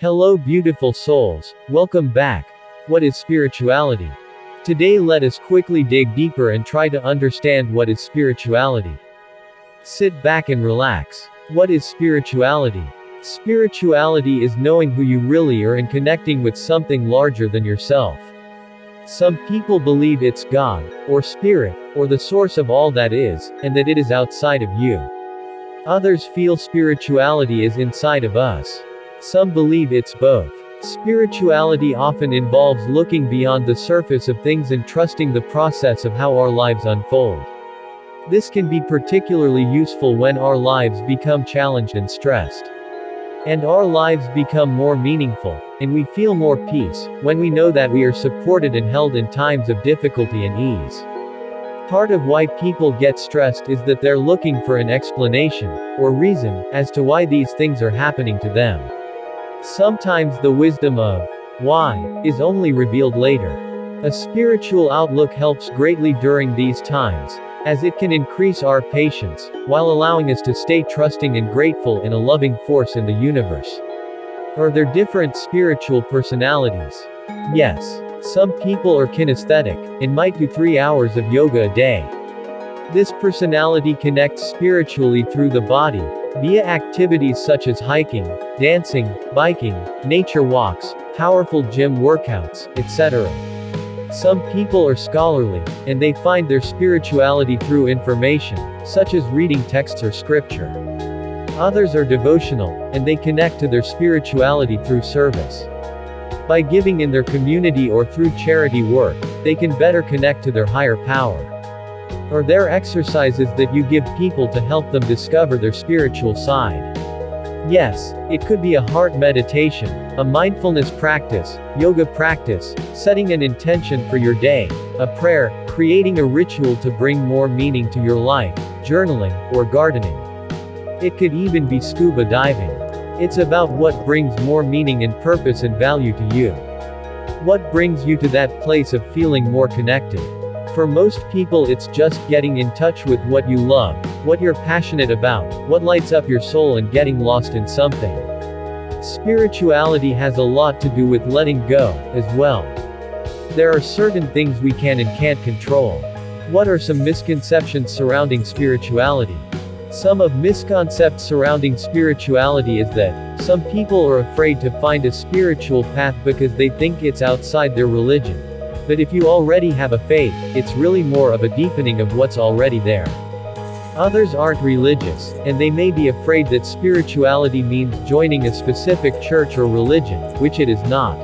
Hello beautiful souls, welcome back. What is spirituality? Today let us quickly dig deeper and try to understand what is spirituality. Sit back and relax. What is spirituality? Spirituality is knowing who you really are and connecting with something larger than yourself. Some people believe it's God, or spirit, or the source of all that is, and that it is outside of you. Others feel spirituality is inside of us. Some believe it's both. Spirituality often involves looking beyond the surface of things and trusting the process of how our lives unfold. This can be particularly useful when our lives become challenged and stressed. And our lives become more meaningful, and we feel more peace, when we know that we are supported and held in times of difficulty and ease. Part of why people get stressed is that they're looking for an explanation, or reason, as to why these things are happening to them. Sometimes the wisdom of why is only revealed later. A spiritual outlook helps greatly during these times, as it can increase our patience, while allowing us to stay trusting and grateful in a loving force in the universe. Are there different spiritual personalities? Yes. Some people are kinesthetic, and might do 3 hours of yoga a day. This personality connects spiritually through the body, via activities such as hiking, dancing, biking, nature walks, powerful gym workouts, etc. Some people are scholarly, and they find their spirituality through information, such as reading texts or scripture. Others are devotional, and they connect to their spirituality through service. By giving in their community or through charity work, they can better connect to their higher power. Or there are exercises that you give people to help them discover their spiritual side. Yes, it could be a heart meditation, a mindfulness practice, yoga practice, setting an intention for your day, a prayer, creating a ritual to bring more meaning to your life, journaling, or gardening. It could even be scuba diving. It's about what brings more meaning and purpose and value to you. What brings you to that place of feeling more connected? For most people it's just getting in touch with what you love, what you're passionate about, what lights up your soul and getting lost in something. Spirituality has a lot to do with letting go, as well. There are certain things we can and can't control. What are some misconceptions surrounding spirituality? Some of misconceptions surrounding spirituality is that some people are afraid to find a spiritual path because they think it's outside their religion. But if you already have a faith, it's really more of a deepening of what's already there. Others aren't religious, and they may be afraid that spirituality means joining a specific church or religion, which it is not.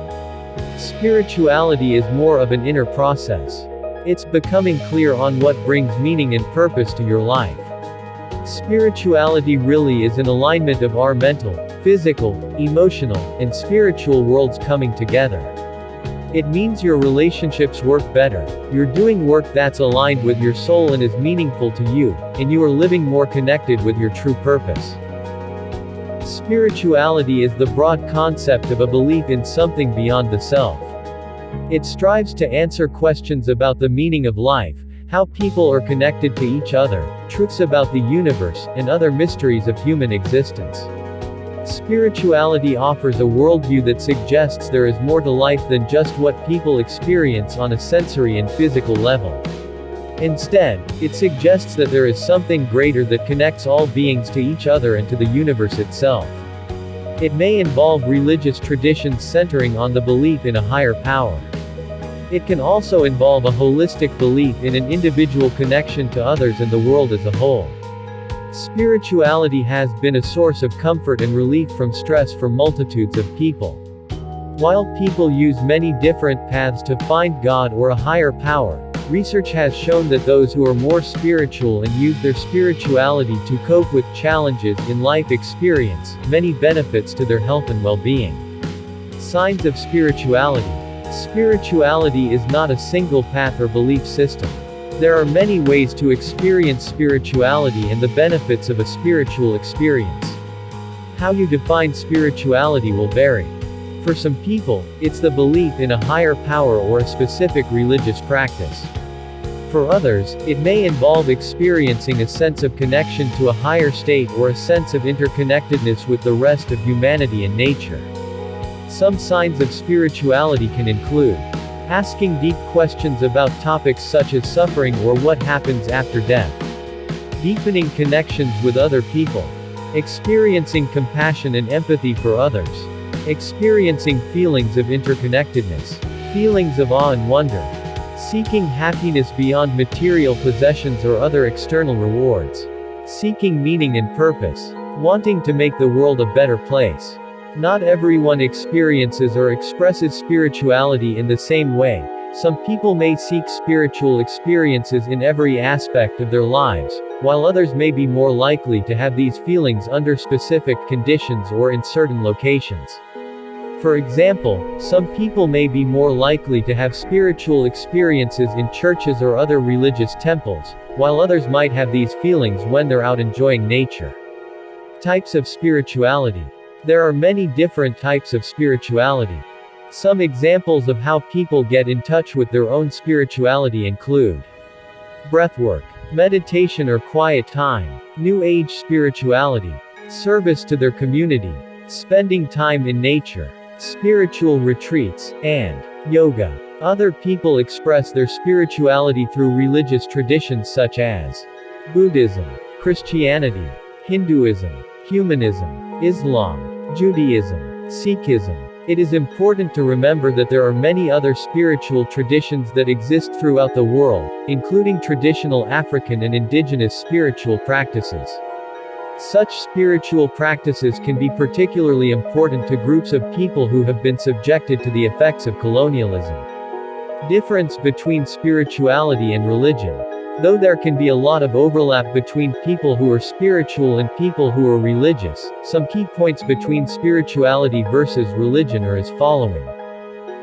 Spirituality is more of an inner process. It's becoming clear on what brings meaning and purpose to your life. Spirituality really is an alignment of our mental, physical, emotional, and spiritual worlds coming together. It means your relationships work better, you're doing work that's aligned with your soul and is meaningful to you, and you are living more connected with your true purpose. Spirituality is the broad concept of a belief in something beyond the self. It strives to answer questions about the meaning of life, how people are connected to each other, truths about the universe, and other mysteries of human existence. Spirituality offers a worldview that suggests there is more to life than just what people experience on a sensory and physical level. Instead, it suggests that there is something greater that connects all beings to each other and to the universe itself. It may involve religious traditions centering on the belief in a higher power. It can also involve a holistic belief in an individual connection to others and the world as a whole. Spirituality has been a source of comfort and relief from stress for multitudes of people. While people use many different paths to find God or a higher power, research has shown that those who are more spiritual and use their spirituality to cope with challenges in life experience many benefits to their health and well-being. Signs of spirituality. Spirituality is not a single path or belief system. There are many ways to experience spirituality and the benefits of a spiritual experience. How you define spirituality will vary. For some people, it's the belief in a higher power or a specific religious practice. For others, it may involve experiencing a sense of connection to a higher state or a sense of interconnectedness with the rest of humanity and nature. Some signs of spirituality can include asking deep questions about topics such as suffering or what happens after death, deepening connections with other people, experiencing compassion and empathy for others, experiencing feelings of interconnectedness, feelings of awe and wonder, seeking happiness beyond material possessions or other external rewards, seeking meaning and purpose, wanting to make the world a better place. Not everyone experiences or expresses spirituality in the same way. Some people may seek spiritual experiences in every aspect of their lives, while others may be more likely to have these feelings under specific conditions or in certain locations. For example, some people may be more likely to have spiritual experiences in churches or other religious temples, while others might have these feelings when they're out enjoying nature. Types of spirituality. There are many different types of spirituality. Some examples of how people get in touch with their own spirituality include breathwork, meditation or quiet time, New Age spirituality, service to their community, spending time in nature, spiritual retreats, and yoga. Other people express their spirituality through religious traditions such as Buddhism, Christianity, Hinduism, Humanism, Islam, Judaism, Sikhism. It is important to remember that there are many other spiritual traditions that exist throughout the world, including traditional African and indigenous spiritual practices. Such spiritual practices can be particularly important to groups of people who have been subjected to the effects of colonialism. Difference between spirituality and religion. Though there can be a lot of overlap between people who are spiritual and people who are religious, some key points between spirituality versus religion are as following.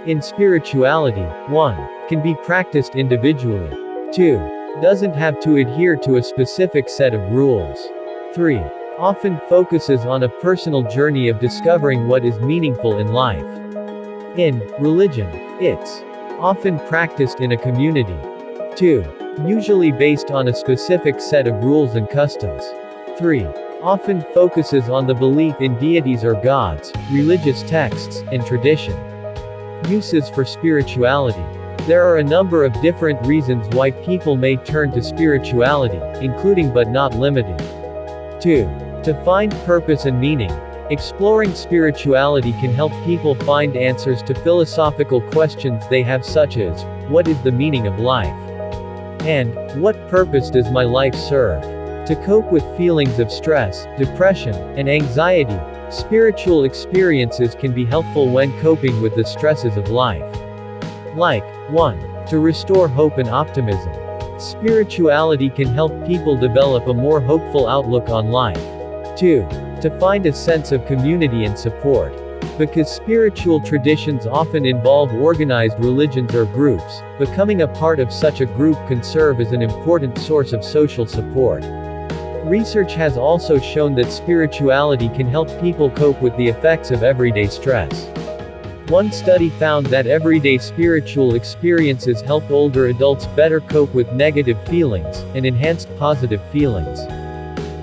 In spirituality, 1. Can be practiced individually. 2. Doesn't have to adhere to a specific set of rules. 3. Often focuses on a personal journey of discovering what is meaningful in life. In religion, it's often practiced in a community. 2. Usually based on a specific set of rules and customs. 3. Often focuses on the belief in deities or gods, religious texts, and tradition. Uses for spirituality. There are a number of different reasons why people may turn to spirituality, including but not limited to find purpose and meaning. Exploring spirituality can help people find answers to philosophical questions they have, such as, what is the meaning of life? And, what purpose does my life serve? To cope with feelings of stress, depression, and anxiety, spiritual experiences can be helpful when coping with the stresses of life. Like, 1. To restore hope and optimism. Spirituality can help people develop a more hopeful outlook on life. 2. To find a sense of community and support. Because spiritual traditions often involve organized religions or groups, becoming a part of such a group can serve as an important source of social support. Research has also shown that spirituality can help people cope with the effects of everyday stress. One study found that everyday spiritual experiences helped older adults better cope with negative feelings, and enhanced positive feelings.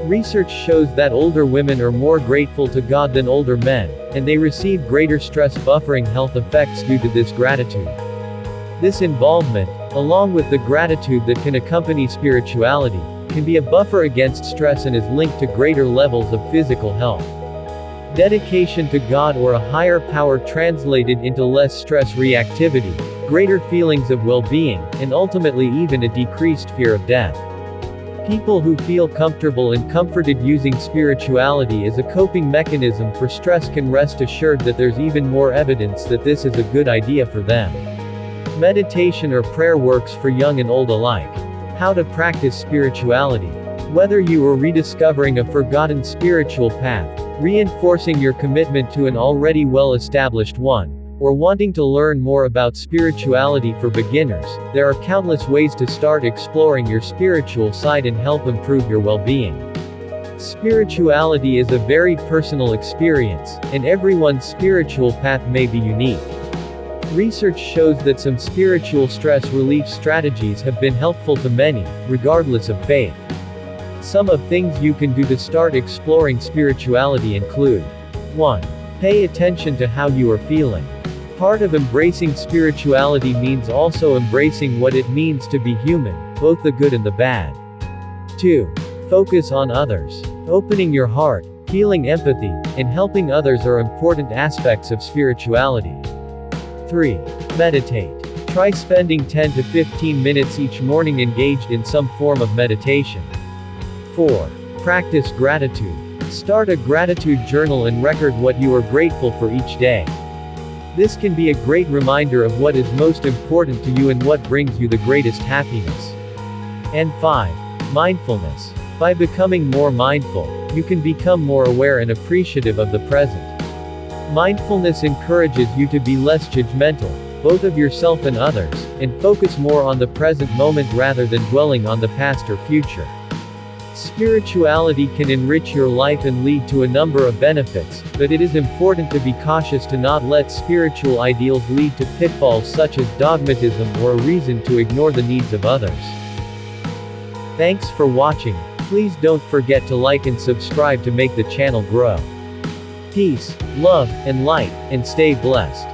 Research shows that older women are more grateful to God than older men, and they receive greater stress buffering health effects due to this gratitude. This involvement, along with the gratitude that can accompany spirituality, can be a buffer against stress and is linked to greater levels of physical health. Dedication to God or a higher power translated into less stress reactivity, greater feelings of well-being, and ultimately even a decreased fear of death. People who feel comfortable and comforted using spirituality as a coping mechanism for stress can rest assured that there's even more evidence that this is a good idea for them. Meditation or prayer works for young and old alike. How to practice spirituality. Whether you are rediscovering a forgotten spiritual path, reinforcing your commitment to an already well-established one, or wanting to learn more about spirituality for beginners, there are countless ways to start exploring your spiritual side and help improve your well-being. Spirituality is a very personal experience, and everyone's spiritual path may be unique. Research shows that some spiritual stress relief strategies have been helpful to many, regardless of faith. Some of things you can do to start exploring spirituality include 1. Pay attention to how you are feeling. Part of embracing spirituality means also embracing what it means to be human, both the good and the bad. 2. Focus on others. Opening your heart, feeling empathy, and helping others are important aspects of spirituality. 3. Meditate. Try spending 10 to 15 minutes each morning engaged in some form of meditation. 4. Practice gratitude. Start a gratitude journal and record what you are grateful for each day. This can be a great reminder of what is most important to you and what brings you the greatest happiness. And 5. Mindfulness. By becoming more mindful, you can become more aware and appreciative of the present. Mindfulness encourages you to be less judgmental, both of yourself and others, and focus more on the present moment rather than dwelling on the past or future. Spirituality can enrich your life and lead to a number of benefits, but it is important to be cautious to not let spiritual ideals lead to pitfalls such as dogmatism or a reason to ignore the needs of others. Thanks for watching. Please don't forget to like and subscribe to make the channel grow. Peace, love, and light, and stay blessed.